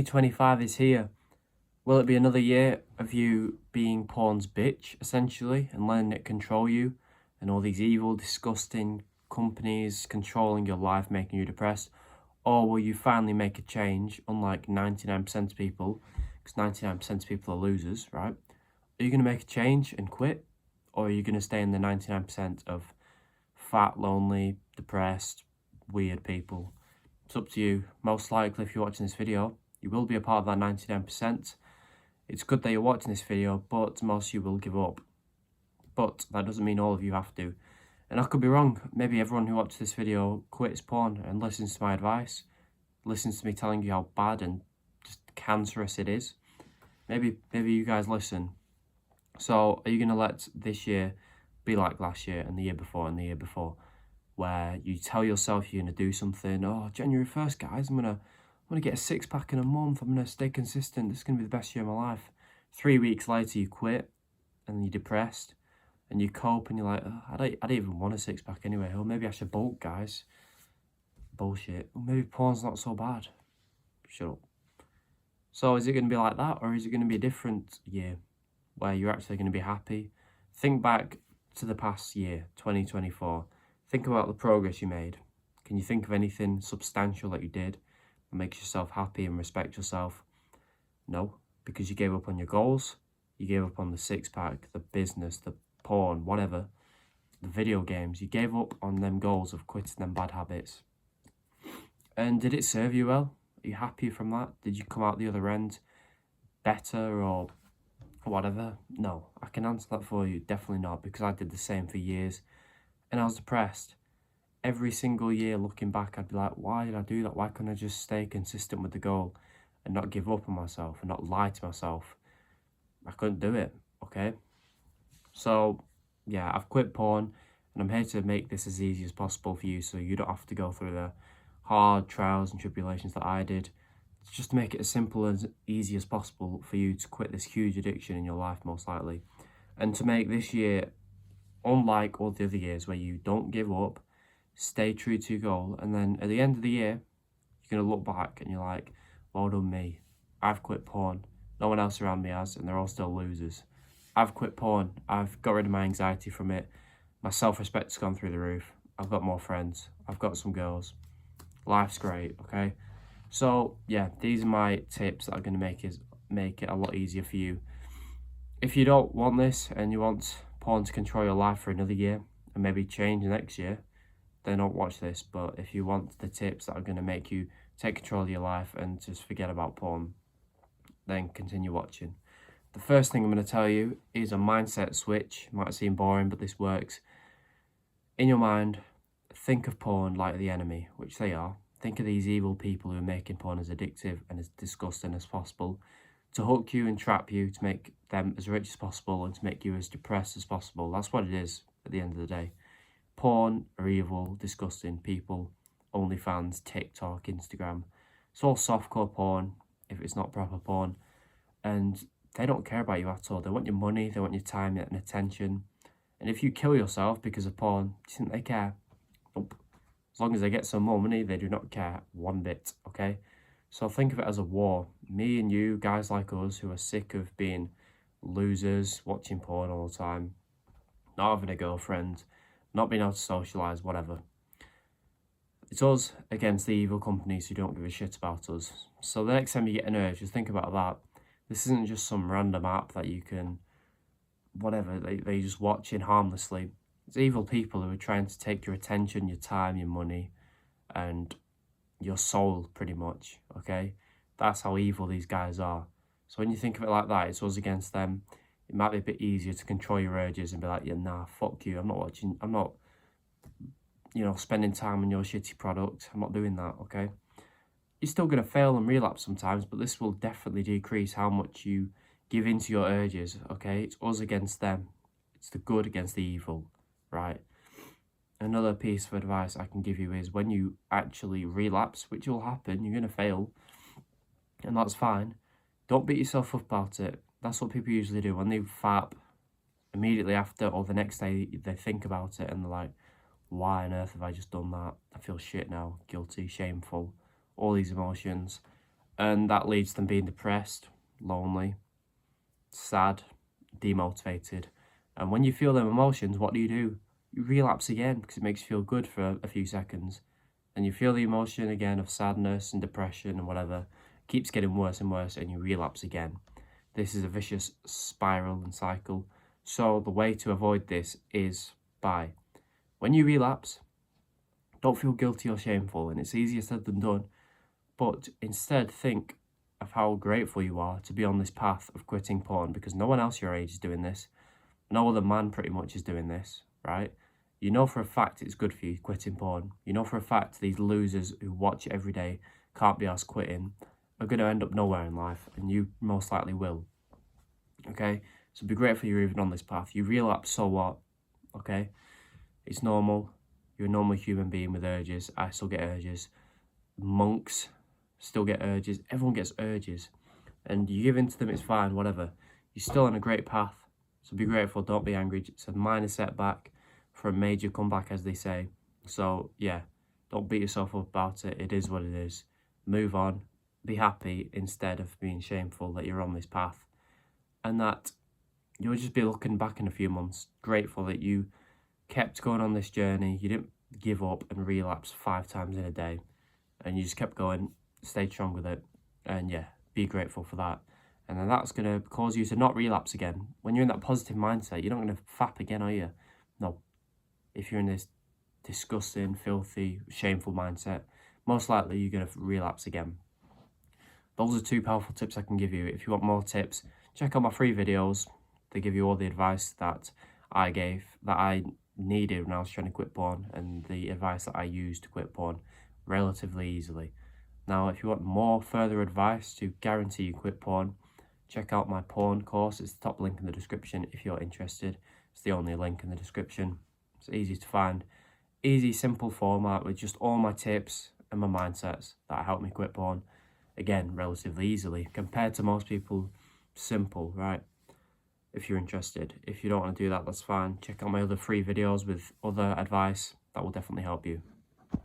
2025 is here. Will it be another year of you being porn's bitch, essentially, and letting it control you, and all these evil, disgusting companies controlling your life, making you depressed? Or will you finally make a change, unlike 99% of people, because 99% of people are losers, right? Are you going to make a change and quit? Or are you going to stay in the 99% of fat, lonely, depressed, weird people? It's up to you. Most likely, if you're watching this video, you will be a part of that 99%. It's good that you're watching this video, but most of you will give up. But that doesn't mean all of you have to. And I could be wrong. Maybe everyone who watches this video quits porn and listens to my advice, listens to me telling you how bad and just cancerous it is. Maybe you guys listen. So are you going to let this year be like last year and the year before and the year before, where you tell yourself you're going to do something? Oh, January 1st, guys, I'm gonna get a six-pack in a month. I'm gonna stay consistent. This is gonna be the best year of my life. 3 weeks later, you quit, and you're depressed, and you cope, and you're like, oh, I don't even want a six-pack anyway. Or maybe I should bulk, guys. Bullshit. Or maybe porn's not so bad. Shut up. So is it gonna be like that, or is it gonna be a different year, where you're actually gonna be happy? Think back to the past year, 2024. Think about the progress you made. Can you think of anything substantial that you did that makes yourself happy and respect yourself? No, because you gave up on your goals, you gave up on the six-pack, the business, the porn, whatever, the video games. You gave up on them goals of quitting them bad habits. And did it serve you well? Are you happy from that? Did you come out the other end better or whatever? No, I can answer that for you. Definitely not, because I did the same for years and I was depressed. Every single year looking back, I'd be like, why did I do that? Why couldn't I just stay consistent with the goal and not give up on myself and not lie to myself? I couldn't do it, okay? So, yeah, I've quit porn and I'm here to make this as easy as possible for you so you don't have to go through the hard trials and tribulations that I did. It's just to make it as simple and as easy as possible for you to quit this huge addiction in your life, most likely. And to make this year, unlike all the other years where you don't give up, stay true to your goal, and then at the end of the year, you're going to look back and you're like, well done me. I've quit porn. No one else around me has, and they're all still losers. I've quit porn. I've got rid of my anxiety from it. My self-respect's gone through the roof. I've got more friends. I've got some girls. Life's great, okay? So, yeah, these are my tips that are going to make it a lot easier for you. If you don't want this and you want porn to control your life for another year and maybe change next year, then don't watch this. But if you want the tips that are going to make you take control of your life and just forget about porn, then continue watching. The first thing I'm going to tell you is a mindset switch. It might seem boring, but this works. In your mind, think of porn like the enemy, which they are. Think of these evil people who are making porn as addictive and as disgusting as possible, to hook you and trap you, to make them as rich as possible and to make you as depressed as possible. That's what it is at the end of the day. Porn are evil, disgusting people. OnlyFans, TikTok, Instagram. It's all softcore porn if it's not proper porn. And they don't care about you at all. They want your money, they want your time and attention. And if you kill yourself because of porn, do you think they care? Nope. As long as they get some more money, they do not care one bit, okay? So think of it as a war. Me and you, guys like us who are sick of being losers, watching porn all the time, not having a girlfriend, not being able to socialise, whatever. It's us against the evil companies who don't give a shit about us. So the next time you get an urge, just think about that. This isn't just some random app that you can, whatever, they just watching harmlessly. It's evil people who are trying to take your attention, your time, your money, and your soul, pretty much, okay? That's how evil these guys are. So when you think of it like that, it's us against them. It might be a bit easier to control your urges and be like, yeah, nah, fuck you. I'm not, spending time on your shitty product. I'm not doing that, okay? You're still going to fail and relapse sometimes, but this will definitely decrease how much you give into your urges, okay? It's us against them. It's the good against the evil, right? Another piece of advice I can give you is when you actually relapse, which will happen, you're going to fail, and that's fine. Don't beat yourself up about it. That's what people usually do. When they fap, immediately after or the next day, they think about it and they're like, why on earth have I just done that? I feel shit now, guilty, shameful, all these emotions. And that leads to them being depressed, lonely, sad, demotivated. And when you feel them emotions, what do? You relapse again because it makes you feel good for a few seconds. And you feel the emotion again of sadness and depression and whatever. It keeps getting worse and worse, and you relapse again. This is a vicious spiral and cycle. So the way to avoid this is by, when you relapse, don't feel guilty or shameful. And it's easier said than done. But instead think of how grateful you are to be on this path of quitting porn, because no one else your age is doing this. No other man pretty much is doing this, right? You know for a fact it's good for you quitting porn. You know for a fact these losers who watch it every day, can't be asked quitting, are going to end up nowhere in life, and you most likely will. Okay? So be grateful you're even on this path. You relapse, so what? Okay? It's normal. You're a normal human being with urges. I still get urges. Monks still get urges. Everyone gets urges. And you give in to them, it's fine, whatever. You're still on a great path. So be grateful, don't be angry. It's a minor setback for a major comeback, as they say. So yeah, don't beat yourself up about it. It is what it is. Move on. Be happy instead of being shameful that you're on this path. And that you'll just be looking back in a few months, grateful that you kept going on this journey. You didn't give up and relapse 5 times in a day. And you just kept going, stayed strong with it. And yeah, be grateful for that. And then that's going to cause you to not relapse again. When you're in that positive mindset, you're not going to fap again, are you? No. If you're in this disgusting, filthy, shameful mindset, most likely you're going to relapse again. Those are 2 powerful tips I can give you. If you want more tips, check out my free videos. They give you all the advice that I gave, that I needed when I was trying to quit porn, and the advice that I used to quit porn relatively easily. Now, if you want more further advice to guarantee you quit porn, check out my porn course. It's the top link in the description if you're interested. It's the only link in the description. It's easy to find. Easy, simple format with just all my tips and my mindsets that help me quit porn. Again, relatively easily. Compared to most people, simple, right? If you're interested. If you don't want to do that, that's fine. Check out my other free videos with other advice. That will definitely help you.